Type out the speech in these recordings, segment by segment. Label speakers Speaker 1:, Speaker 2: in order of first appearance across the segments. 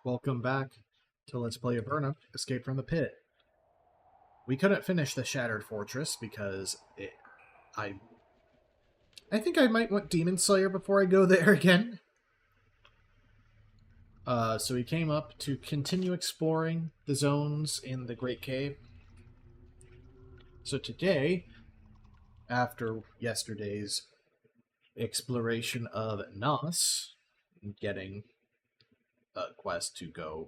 Speaker 1: Welcome back to Let's Play Avernum, Escape from the Pit. We couldn't finish the Shattered Fortress because I think I might want Demon Slayer before I go there again. So we came up to continue exploring the zones in the Great Cave. So today, after yesterday's exploration of Nas, getting a quest to go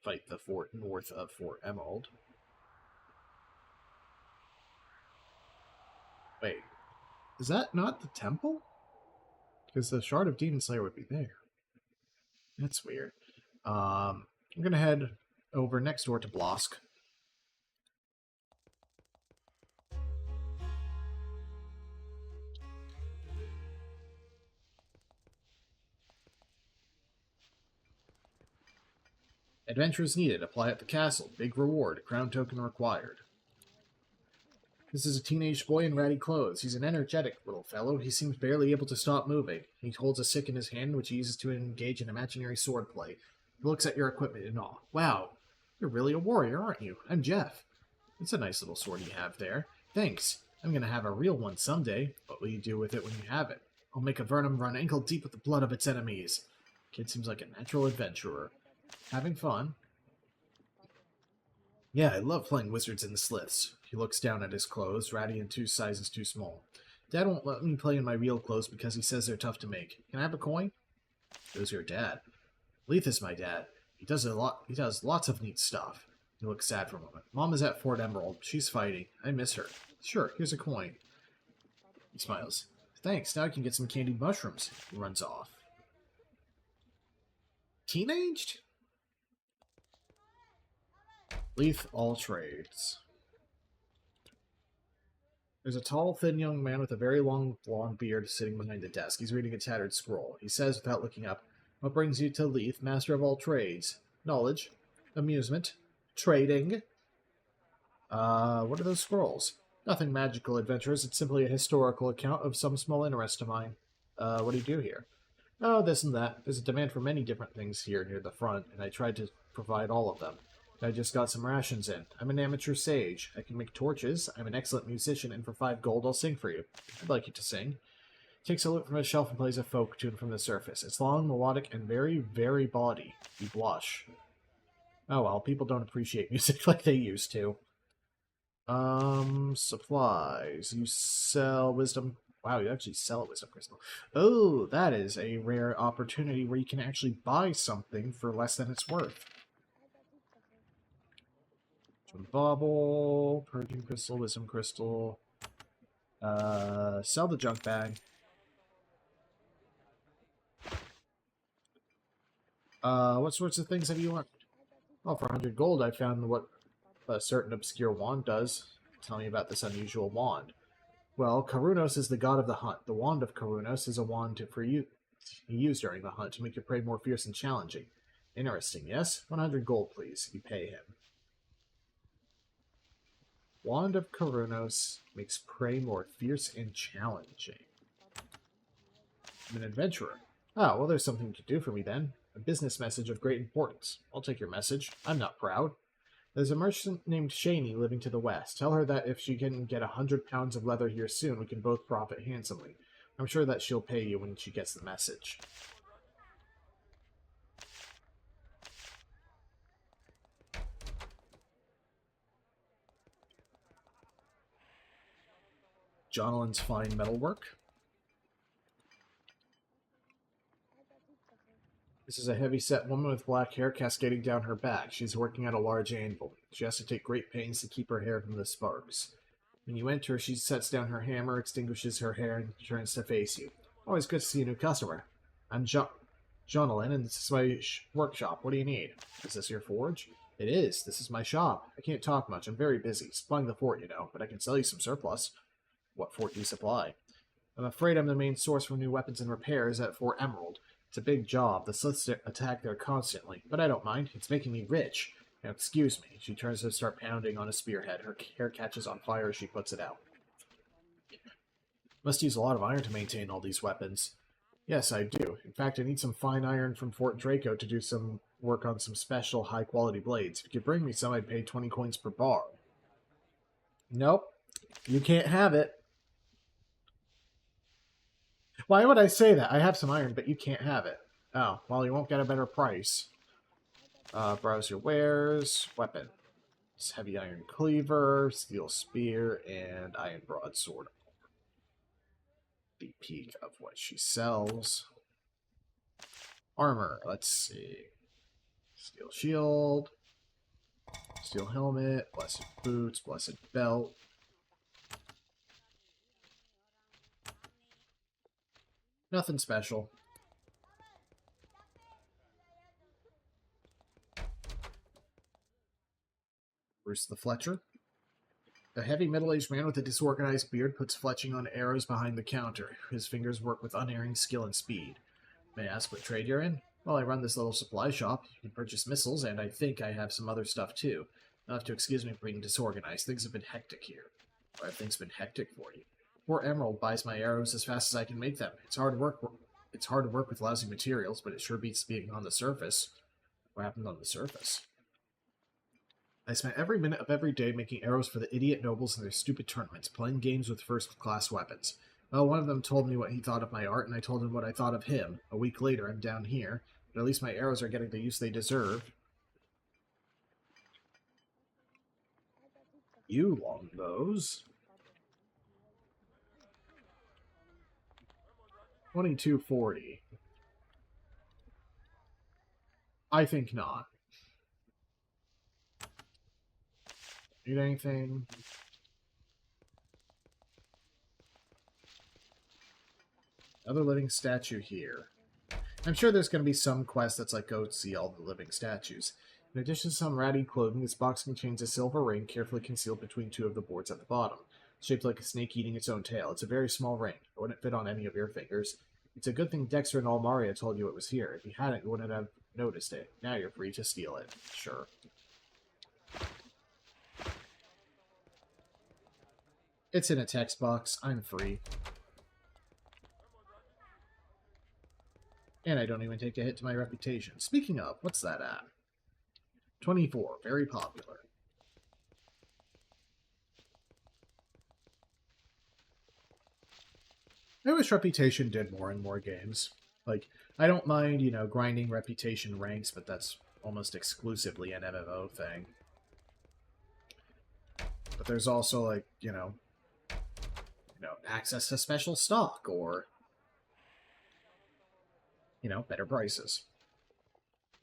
Speaker 1: fight the fort north of Fort Emerald. Wait, is that not the temple? Because the Shard of Demon Slayer would be there. That's weird. I'm going to head over next door to Blosk. Adventures needed. Apply at the castle. Big reward. Crown token required. This is a teenage boy in ratty clothes. He's an energetic little fellow. He seems barely able to stop moving. He holds a stick in his hand, which he uses to engage in imaginary swordplay. He looks at your equipment in awe. Wow, you're really a warrior, aren't you? I'm Jeff. It's a nice little sword you have there. Thanks. I'm going to have a real one someday. What will you do with it when you have it? I'll make Avernum run ankle deep with the blood of its enemies. Kid seems like a natural adventurer. Having fun. Yeah, I love playing wizards and sliths. He looks down at his clothes, ratty and 2 sizes too small. Dad won't let me play in my real clothes because he says they're tough to make. Can I have a coin? Who's your dad? Leith is my dad. He does lots of neat stuff. He looks sad for a moment. Mom is at Fort Emerald. She's fighting. I miss her. Sure, here's a coin. He smiles. Thanks, now I can get some candied mushrooms. He runs off. Teenaged? Leith all trades. There's a tall, thin young man with a very long, blonde beard sitting behind the desk. He's reading a tattered scroll. He says, without looking up, "What brings you to Leith, master of all trades? Knowledge, amusement, trading." What are those scrolls? Nothing magical, adventurers. It's simply a historical account of some small interest of mine. What do you do here? Oh, this and that. There's a demand for many different things here near the front, and I tried to provide all of them. I just got some rations in. I'm an amateur sage. I can make torches. I'm an excellent musician, and for 5 gold, I'll sing for you. I'd like you to sing. Takes a lute from his shelf and plays a folk tune from the surface. It's long, melodic, and very, very bawdy. You blush. Oh well, people don't appreciate music like they used to. Supplies. You sell wisdom. Wow, you actually sell a wisdom crystal. Oh, that is a rare opportunity where you can actually buy something for less than it's worth. Bauble, perfume crystal, wisdom crystal. Sell the junk bag. What sorts of things have you learned? Well, for 100 gold, I found what a certain obscure wand does. Tell me about this unusual wand. Well, Karunos is the god of the hunt. The wand of Karunos is a wand for you used during the hunt to make your prey more fierce and challenging. Interesting, yes? 100 gold, please. You pay him. Wand of Karunos makes prey more fierce and challenging. I'm an adventurer. Ah, well, there's something to do for me then. A business message of great importance. I'll take your message. I'm not proud. There's a merchant named Shaney living to the west. Tell her that if she can get 100 pounds of leather here soon, we can both profit handsomely. I'm sure that she'll pay you when she gets the message. Jonalyn's fine metalwork. This is a heavy-set woman with black hair cascading down her back. She's working at a large anvil. She has to take great pains to keep her hair from the sparks. When you enter, she sets down her hammer, extinguishes her hair, and turns to face you. Always good to see a new customer. I'm Jonalyn, and this is my workshop. What do you need? Is this your forge? It is. This is my shop. I can't talk much. I'm very busy. Supplying the fort, you know, but I can sell you some surplus. What fort do you supply? I'm afraid I'm the main source for new weapons and repairs at Fort Emerald. It's a big job. The sliths attack there constantly, but I don't mind. It's making me rich. Now, excuse me. She turns to start pounding on a spearhead. Her hair catches on fire as she puts it out. Must use a lot of iron to maintain all these weapons. Yes, I do. In fact, I need some fine iron from Fort Draco to do some work on some special high-quality blades. If you could bring me some, I'd pay 20 coins per bar. Nope. You can't have it. Why would I say that? I have some iron, but you can't have it. Oh, well, you won't get a better price. Browse your wares. Weapon. It's heavy iron cleaver, steel spear, and iron broadsword. The peak of what she sells. Armor. Let's see. Steel shield. Steel helmet. Blessed boots. Blessed belt. Nothing special. Bruce the Fletcher. A heavy middle-aged man with a disorganized beard puts fletching on arrows behind the counter. His fingers work with unerring skill and speed. May I ask what trade you're in? Well, I run this little supply shop. You can purchase missiles, and I think I have some other stuff too. You'll have to excuse me for being disorganized. Things have been hectic here. Why have things been hectic for you? Poor Emerald buys my arrows as fast as I can make them. It's hard work. It's hard to work with lousy materials, but it sure beats being on the surface. What happened on the surface? I spent every minute of every day making arrows for the idiot nobles in their stupid tournaments, playing games with first-class weapons. Well, one of them told me what he thought of my art, and I told him what I thought of him. A week later, I'm down here, but at least my arrows are getting the use they deserve. You longbows. 2240. I think not. Need anything? Another living statue here. I'm sure there's going to be some quest that's like, go see all the living statues. In addition to some ratty clothing, this box contains a silver ring carefully concealed between two of the boards at the bottom. Shaped like a snake eating its own tail. It's a very small ring. It wouldn't fit on any of your fingers. It's a good thing Dexter and Almaria told you it was here. If you hadn't, you wouldn't have noticed it. Now you're free to steal it. Sure. It's in a text box. I'm free. And I don't even take a hit to my reputation. Speaking of, what's that at? 24. Very popular. I wish reputation did more in more games. Like, I don't mind, grinding reputation ranks, but that's almost exclusively an MMO thing. But there's also, like, access to special stock or, better prices.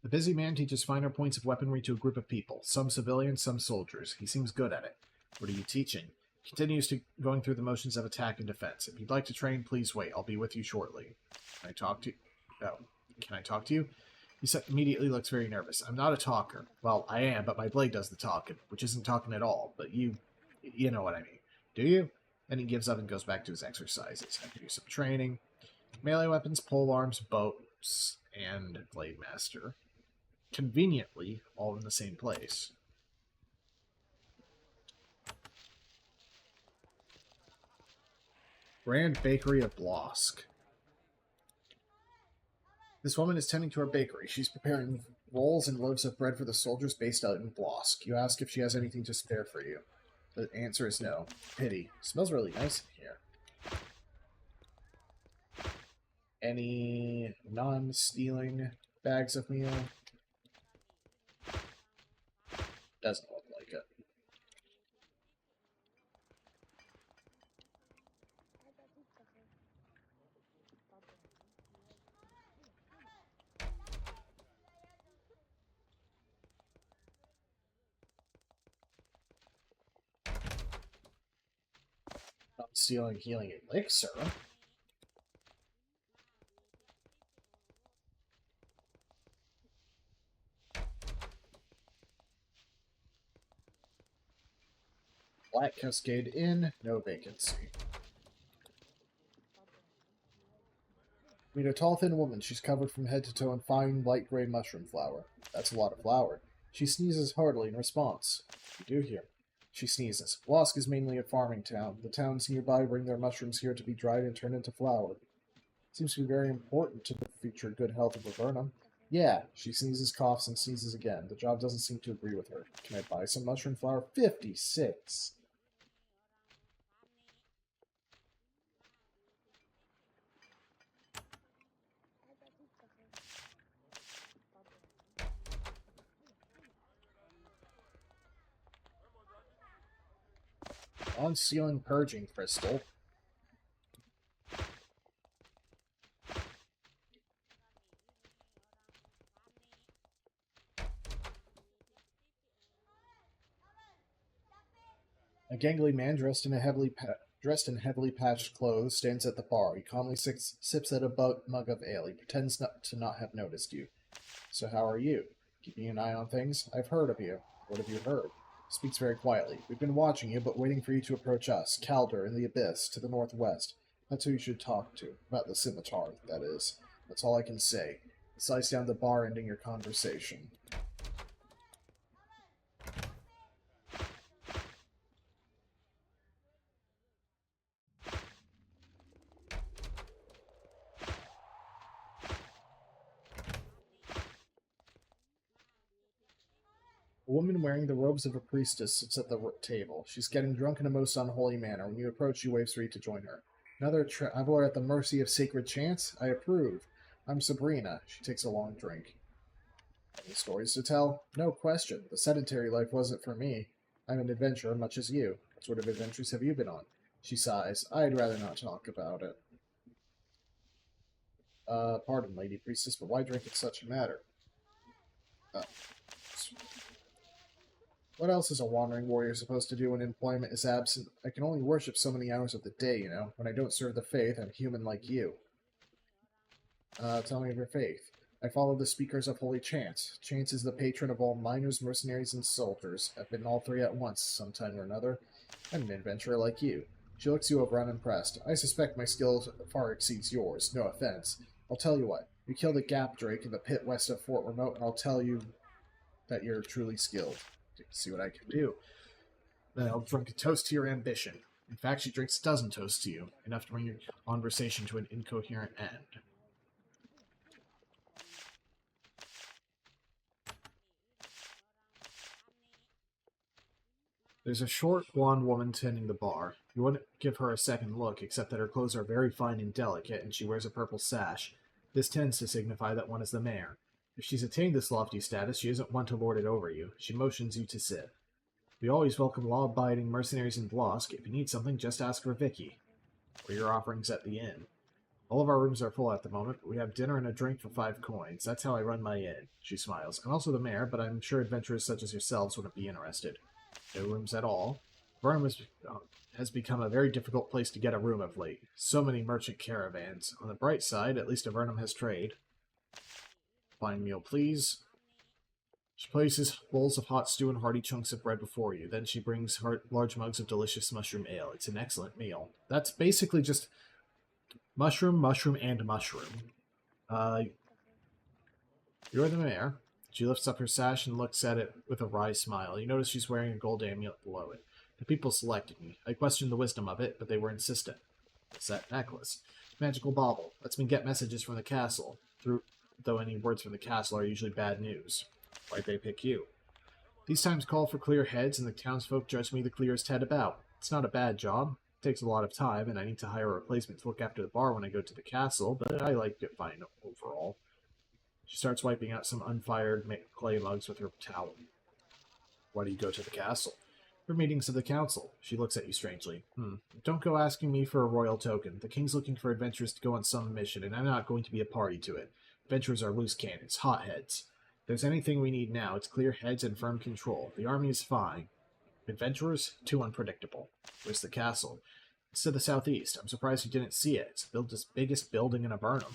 Speaker 1: The busy man teaches finer points of weaponry to a group of people, some civilians, some soldiers. He seems good at it. What are you teaching? He continues to going through the motions of attack and defense. If you'd like to train, please wait. I'll be with you shortly. Can I talk to you? Oh, can I talk to you? He immediately looks very nervous. I'm not a talker. Well, I am, but my blade does the talking, which isn't talking at all. But you know what I mean. Do you? Then he gives up and goes back to his exercises. I can do some training. Melee weapons, pole arms, bows, and Blade Master. Conveniently, all in the same place. Grand Bakery of Blosk. This woman is tending to her bakery. She's preparing rolls and loaves of bread for the soldiers based out in Blosk. You ask if she has anything to spare for you. The answer is no. Pity. Smells really nice in here. Any non-stealing bags of meal? Doesn't look like it. Non-stealing healing elixir? Black Cascade Inn, no vacancy. Meet a tall, thin woman. She's covered from head to toe in fine, light gray mushroom flour. That's a lot of flour. She sneezes heartily in response. You do hear. She sneezes. Blosk is mainly a farming town. The towns nearby bring their mushrooms here to be dried and turned into flour. Seems to be very important to the future good health of Avernum. Yeah, she sneezes, coughs, and sneezes again. The job doesn't seem to agree with her. Can I buy some mushroom flour? 56. On-ceiling purging crystal. A gangly man dressed in heavily patched clothes stands at the bar. He calmly sips at a mug of ale. He pretends to not have noticed you. So how are you? Keeping an eye on things? I've heard of you. What have you heard? Speaks very quietly. We've been watching you, but waiting for you to approach us. Calder in the abyss, to the northwest. That's who you should talk to. About the scimitar, that is. That's all I can say. He slides down the bar, ending your conversation. A woman wearing the robes of a priestess sits at the table. She's getting drunk in a most unholy manner. When you approach, she waves for you to join her. Another traveler at the mercy of sacred chants? I approve. I'm Sabrina. She takes a long drink. Any stories to tell? No question. The sedentary life wasn't for me. I'm an adventurer much as you. What sort of adventures have you been on? She sighs. I'd rather not talk about it. Pardon, Lady Priestess, but why drink at such a matter? Uh, What else is a wandering warrior supposed to do when employment is absent? I can only worship so many hours of the day, you know. When I don't serve the faith, I'm human like you. Tell me of your faith. I follow the speakers of holy chants. Chants is the patron of all miners, mercenaries, and soldiers. I've been all three at once, sometime or another. I'm an adventurer like you. She looks you over unimpressed. I suspect my skill far exceeds yours. No offense. I'll tell you what. You kill the gap drake in the pit west of Fort Remote, and I'll tell you that you're truly skilled. See what I can do. Then I'll drink a toast to your ambition. In fact, she drinks a dozen toasts to you, enough to bring your conversation to an incoherent end. There's a short, blonde woman tending the bar. You wouldn't give her a second look, except that her clothes are very fine and delicate, and she wears a purple sash. This tends to signify that one is the mayor. If she's attained this lofty status, she isn't one to lord it over you. She motions you to sit. We always welcome law-abiding mercenaries in Blosk. If you need something, just ask for Vicky, or your offerings at the inn. All of our rooms are full at the moment, but we have dinner and a drink for 5 coins. That's how I run my inn. She smiles. I'm also the mayor, but I'm sure adventurers such as yourselves wouldn't be interested. No rooms at all. Avernum has become a very difficult place to get a room of late. So many merchant caravans. On the bright side, at least Avernum has trade. Fine meal, please. She places bowls of hot stew and hearty chunks of bread before you. Then she brings large mugs of delicious mushroom ale. It's an excellent meal. That's basically just mushroom, mushroom, and mushroom. You're the mayor. She lifts up her sash and looks at it with a wry smile. You notice she's wearing a gold amulet below it. The people selected me. I questioned the wisdom of it, but they were insistent. What's that necklace? Magical bauble. Lets me get messages from the castle, though any words from the castle are usually bad news. Why'd they pick you? These times call for clear heads, and the townsfolk judge me the clearest head about. It's not a bad job. It takes a lot of time, and I need to hire a replacement to look after the bar when I go to the castle, but I like it fine overall. She starts wiping out some unfired clay mugs with her towel. Why do you go to the castle? For meetings of the council. She looks at you strangely. Don't go asking me for a royal token. The king's looking for adventurers to go on some mission, and I'm not going to be a party to it. Adventurers are loose cannons, hotheads. If there's anything we need now, it's clear heads and firm control. The army is fine. Adventurers? Too unpredictable. Where's the castle? It's to the southeast. I'm surprised you didn't see it. It's the biggest building in Avernum.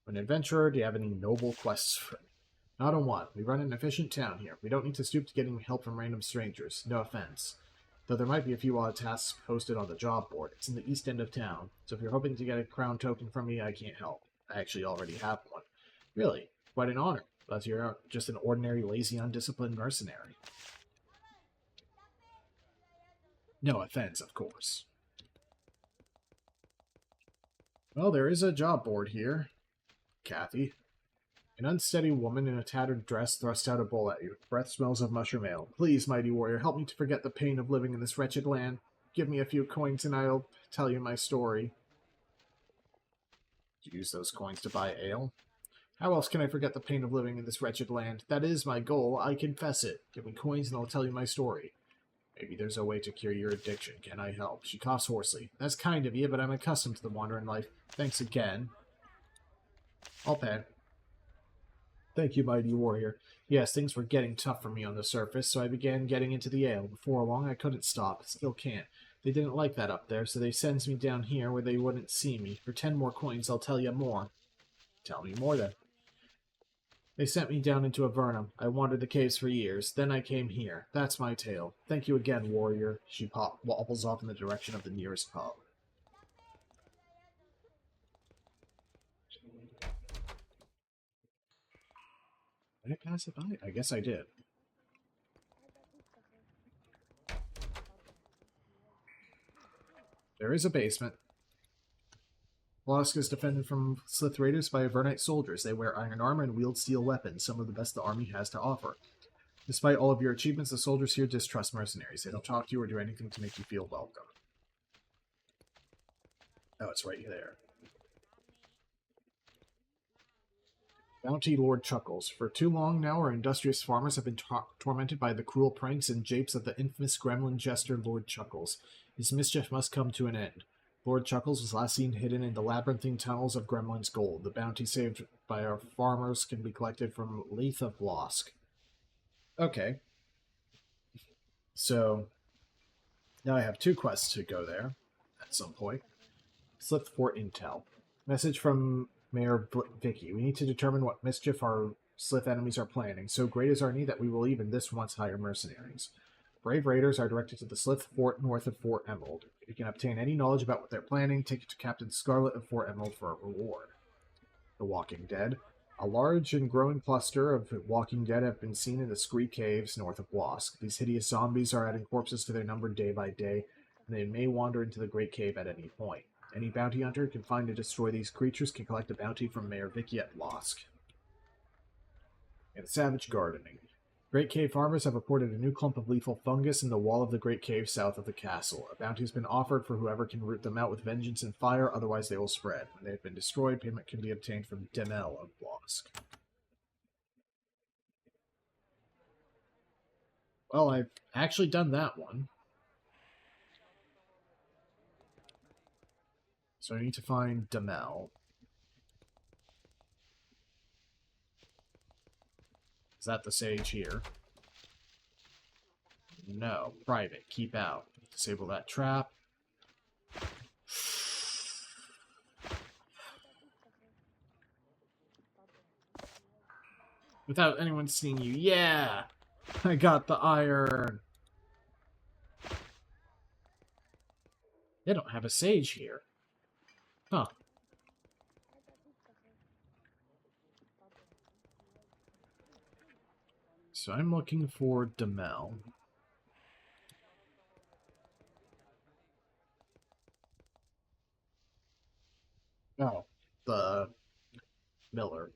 Speaker 1: An adventurer, do you have any noble quests for me? Not a one. We run an efficient town here. We don't need to stoop to getting help from random strangers. No offense. Though there might be a few odd tasks posted on the job board. It's in the east end of town, so if you're hoping to get a crown token from me, I can't help. I actually already have one. Really? Quite an honor. But you're just an ordinary, lazy, undisciplined mercenary. No offense, of course. Well, there is a job board here, Kathy. An unsteady woman in a tattered dress thrusts out a bowl at you. Breath smells of mushroom ale. Please, mighty warrior, help me to forget the pain of living in this wretched land. Give me a few coins and I'll tell you my story. Use those coins to buy ale. How else can I forget the pain of living in this wretched land? That is my goal. I confess it. Give me coins and I'll tell you my story. Maybe there's a way to cure your addiction. Can I help? She coughs hoarsely. That's kind of you, but I'm accustomed to the wandering life. Thanks again. I'll pay. Thank you, mighty warrior. Yes, things were getting tough for me on the surface, so I began getting into the ale. Before long, I couldn't stop. Still can't. They didn't like that up there, so they sends me down here where they wouldn't see me. For 10 more coins, I'll tell you more. Tell me more, then. They sent me down into Avernum. I wandered the caves for years. Then I came here. That's my tale. Thank you again, warrior. She wobbles off in the direction of the nearest pub. Did I pass it by? I guess I did. There is a basement. Blosk is defended from Slith raiders by Avernite soldiers. They wear iron armor and wield steel weapons, some of the best the army has to offer. Despite all of your achievements, the soldiers here distrust mercenaries. They don't talk to you or do anything to make you feel welcome. Oh, it's right there. Bounty Lord chuckles. For too long now, our industrious farmers have been tormented by the cruel pranks and japes of the infamous gremlin jester Lord Chuckles. His mischief must come to an end. Lord Chuckles was last seen hidden in the labyrinthine tunnels of Gremlin's Gold. The bounty saved by our farmers can be collected from Leith of Blosk. Okay. So, now I have 2 quests to go there at some point. Slip Fort Intel. Message from Mayor Vicky. We need to determine what mischief our Slith enemies are planning. So great is our need that we will even this once hire mercenaries. Brave raiders are directed to the Slith Fort north of Fort Emerald. If you can obtain any knowledge about what they're planning, take it to Captain Scarlet of Fort Emerald for a reward. The Walking Dead. A large and growing cluster of Walking Dead have been seen in the Scree Caves north of Blosk. These hideous zombies are adding corpses to their number day by day, and they may wander into the Great Cave at any point. Any bounty hunter who can find and destroy these creatures can collect a bounty from Mayor Vicky at Blosk. And Savage Gardening. Great Cave farmers have reported a new clump of lethal fungus in the wall of the Great Cave south of the castle. A bounty has been offered for whoever can root them out with vengeance and fire, otherwise they will spread. When they have been destroyed, payment can be obtained from Demel of Blosk. Well, I've actually done that one. So I need to find Demel. Is that the sage here? No. Private. Keep out. Disable that trap. Without anyone seeing you. Yeah! I got the iron! They don't have a sage here. Huh. So I'm looking for Demel. Oh, the Miller.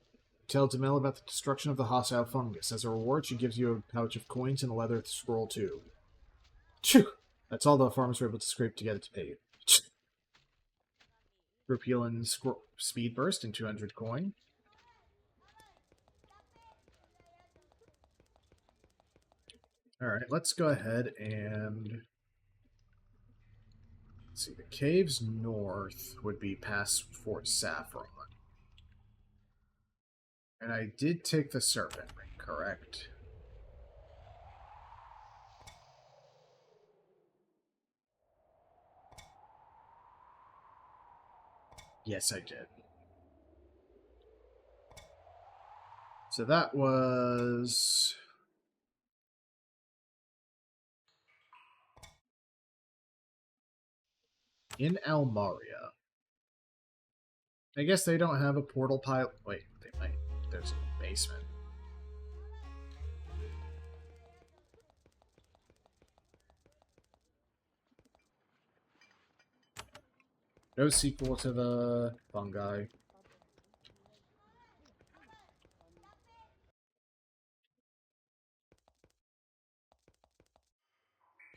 Speaker 1: Tell Demel about the destruction of the hostile fungus. As a reward, she gives you a pouch of coins and a leather scroll too. Phew! That's all the farmers were able to scrape together to pay you. Repeal and speed burst and 200 coin. Alright, let's go ahead and... Let's see, the caves north would be past Fort Saffron. And I did take the Serpent Ring, correct? Yes, I did. So that was... in Almaria. I guess they don't have a portal pilot. Wait, they might. There's a basement. No sequel to the fungi.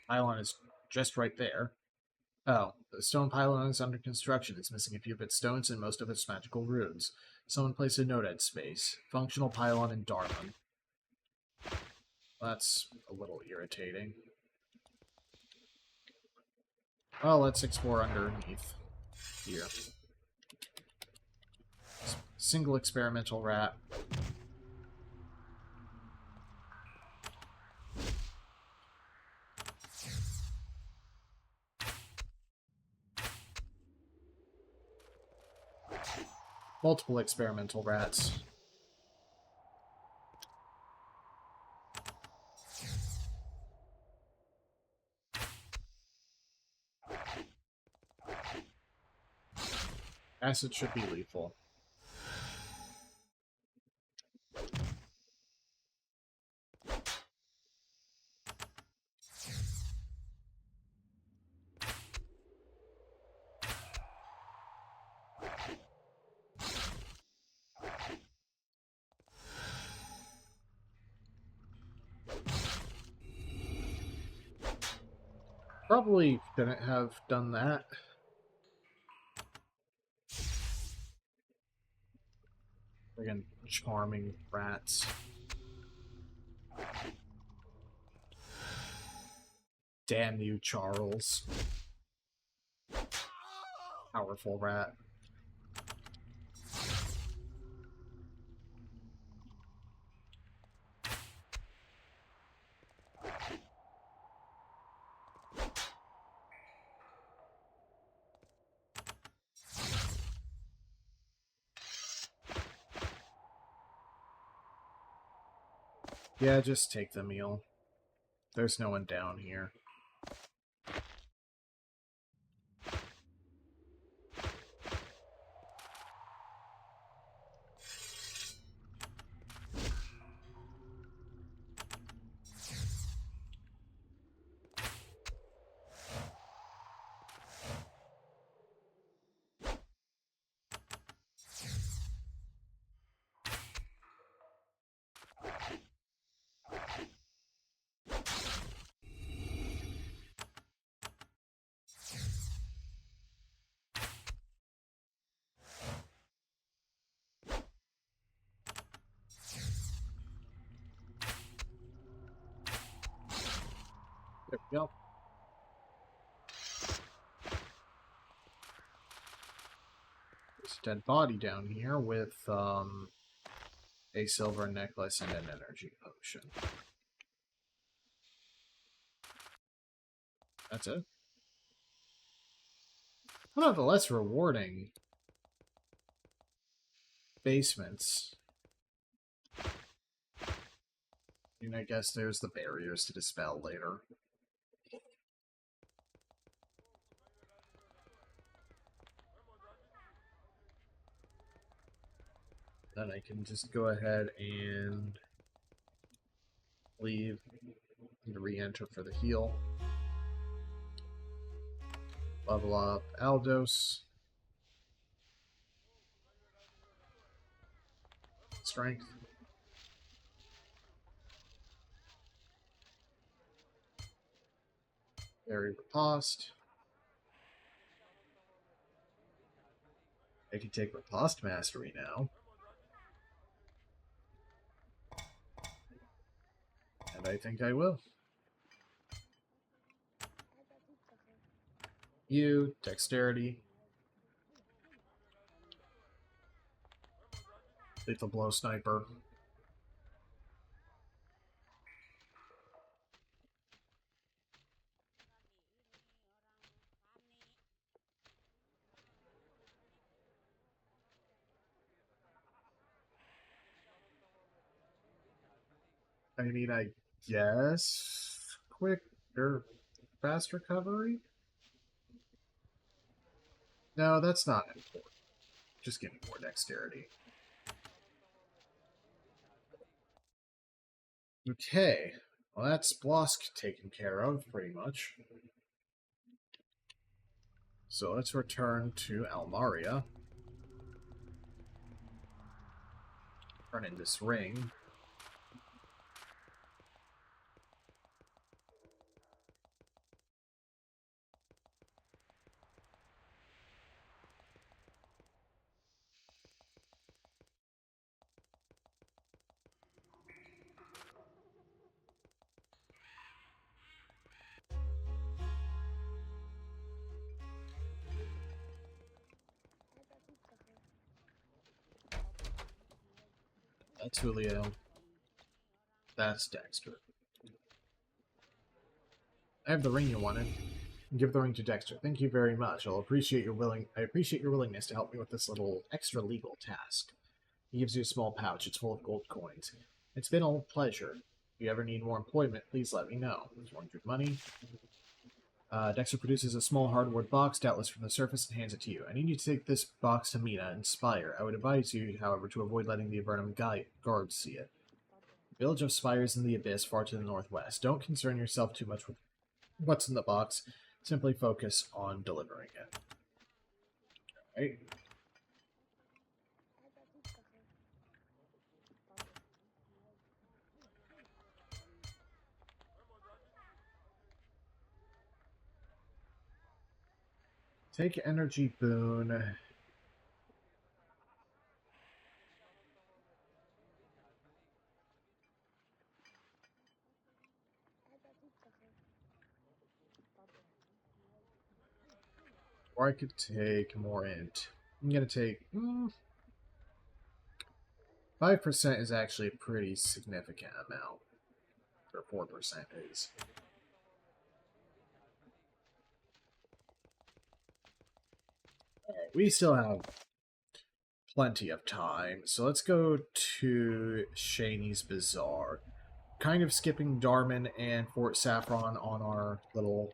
Speaker 1: Pylon is just right there. Oh, the stone pylon is under construction. It's missing a few bit stones and most of its magical runes. Someone placed a note at space. Functional pylon in Darman. That's a little irritating. Well, let's explore underneath here. Single experimental rat. Multiple experimental rats. Acid should be lethal. Probably shouldn't have done that. Friggin' charming rats. Damn you, Charles. Powerful rat. Yeah, just take the meal. There's no one down here. There we go. There's a dead body down here with a silver necklace and an energy potion. That's it. One of the less rewarding basements. And I guess there's the barriers to dispel later. Then I can just go ahead and leave and re-enter for the heal. Level up Aldos. Strength. Very riposte. I can take riposte mastery now. And I think I will. You, dexterity. Lethal blow sniper. I mean, I guess quick or fast recovery? No, that's not important. Just give me more dexterity. Okay. Well, that's Blosk taken care of, pretty much. So let's return to Almaria. Turn in this ring. That's Julio. That's Dexter. I have the ring you wanted. Give the ring to Dexter. Thank you very much. I appreciate your willingness to help me with this little extra legal task. He gives you a small pouch. It's full of gold coins. It's been a pleasure. If you ever need more employment, please let me know. There's 100 money. Dexter produces a small hardwood box, doubtless from the surface, and hands it to you. I need you to take this box to Mina and Spire. I would advise you, however, to avoid letting the Avernum guards see it. The village of Spire is in the abyss, far to the northwest. Don't concern yourself too much with what's in the box. Simply focus on delivering it. Alright. Take energy boon. Or I could take more int. I'm gonna take 5% is actually a pretty significant amount. Or 4% is. We still have plenty of time, so let's go to Shaney's Bazaar. Kind of skipping Darman and Fort Saffron on our little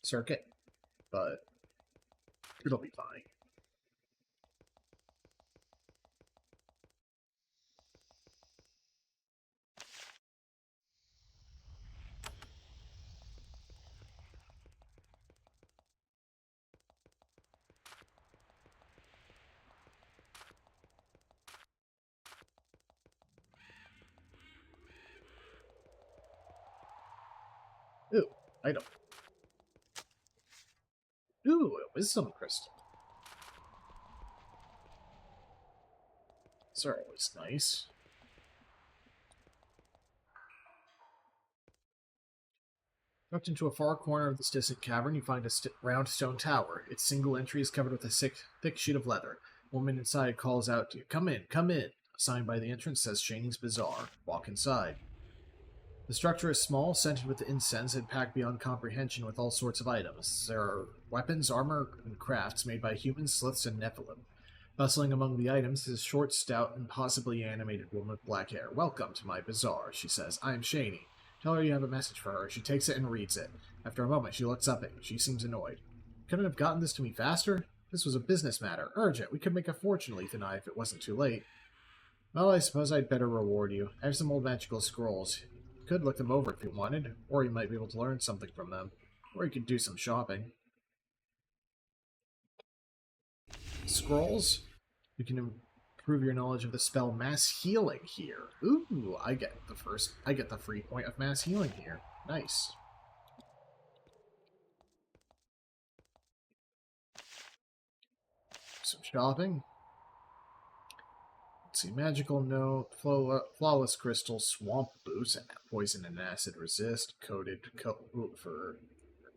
Speaker 1: circuit, but it'll be fine. Ooh, item. Ooh, a wisdom crystal. These are always nice. Tucked into a far corner of this distant cavern, you find a round stone tower. Its single entry is covered with a thick sheet of leather. A woman inside calls out to you, "Come in, come in." A sign by the entrance says Shaney's Bazaar. Walk inside. The structure is small, scented with incense, and packed beyond comprehension with all sorts of items. There are weapons, armor, and crafts made by humans, sliths, and Nephilim. Bustling among the items is a short, stout, and possibly animated woman with black hair. "Welcome to my bazaar," she says. "I am Shaney. Tell her you have a message for her." She takes it and reads it. After a moment, she looks up at you. She seems annoyed. "Couldn't have gotten this to me faster? This was a business matter. Urgent. We could make a fortune, Leith and I, if it wasn't too late." "Well, I suppose I'd better reward you. I have some old magical scrolls. You could look them over if you wanted, or you might be able to learn something from them. Or you could do some shopping." Scrolls? You can improve your knowledge of the spell Mass Healing here. Ooh, I get the free point of Mass Healing here. Nice. Some shopping. Let's see, magical note, flawless crystal, swamp boots, poison and acid resist, coated for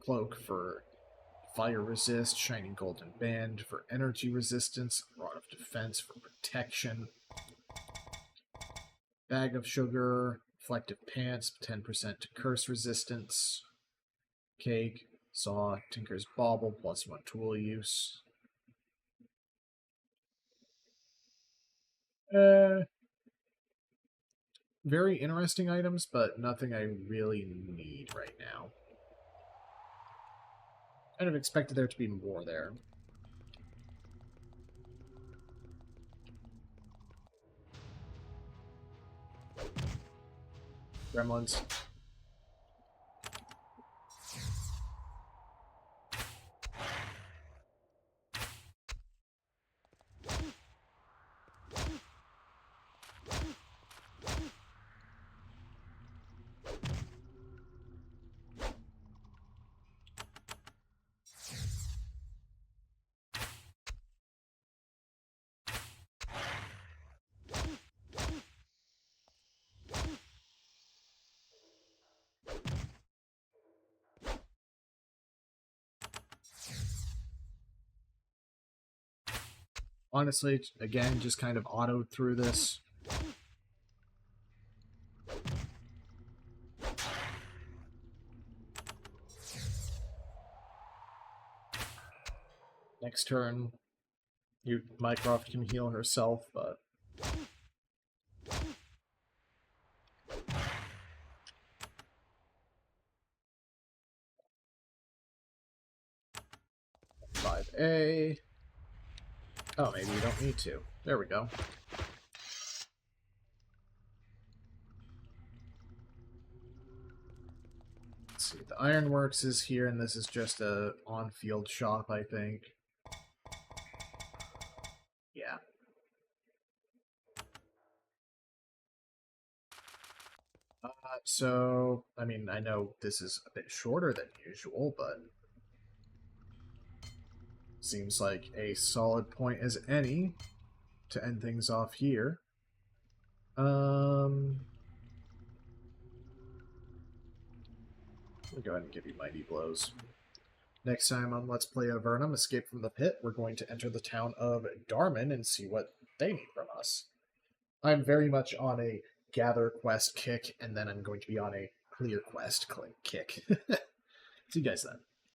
Speaker 1: cloak for fire resist, shining golden band for energy resistance, rod of defense for protection, bag of sugar, reflective pants, 10% to curse resistance, cake, saw, tinker's bauble, +1 tool use. Very interesting items, but nothing I really need right now. Kind of expected there to be more there. Gremlins. Honestly, again, just kind of autoed through this. Next turn, Mycroft can heal herself, but A. Oh, maybe you don't need to. There we go. Let's see. The Ironworks is here, and this is just a on-field shop, I think. Yeah. So, I mean, I know this is a bit shorter than usual, but seems like a solid point as any to end things off here. We'll go ahead and give you Mighty Blows. Next time on Let's Play Avernum, Escape from the Pit, we're going to enter the town of Darman and see what they need from us. I'm very much on a gather quest kick, and then I'm going to be on a clear quest kick. See you guys then.